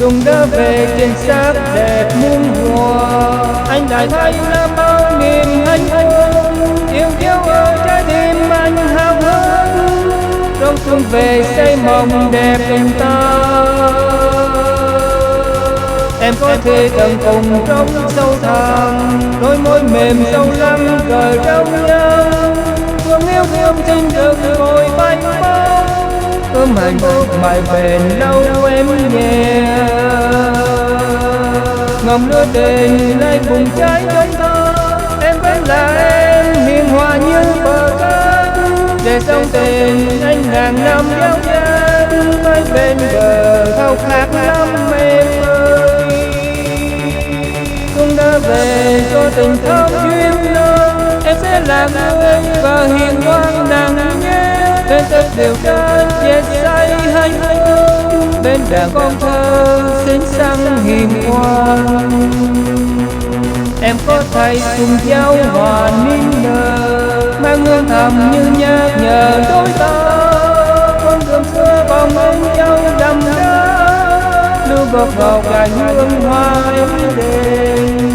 Xuân đã về trên sắc đẹp muôn hoa, anh lại thấy là bao niềm hạnh phúc. Yêu dấu ở trái tim anh hào hứng, đón xuân về xây mộng đẹp tình ta. Em có thể tận cùng trong sâu thẳm, đôi môi mềm sâu lắm cờ trong nhau. Thương yêu thương xin được ngồi bay bóng, ôm hạnh phúc mãi bền lâu em nhẹ. Ngọn lửa tình lại bùng cháy trong ta, em vẫn là em hiền hòa như bờ cát. Để sông tình anh ngàn năm giao dáng, mãi bên bờ khao khát lắm em ơi. Xuân đã về cho tình thắm duyên nồng, em sẽ là người và hiền ngoan nặng nhé. Bên tất đều can chết say hạnh phúc, bên đàn con thơ xinh xắn hiền ngoan. Em có thay cùng giao hòa nín nở, mang hương thầm như nhắc nhở đôi ta. Con đường xưa vòng anh nhau đầm đá, lưu bọc vào cành hương hoa em đêm.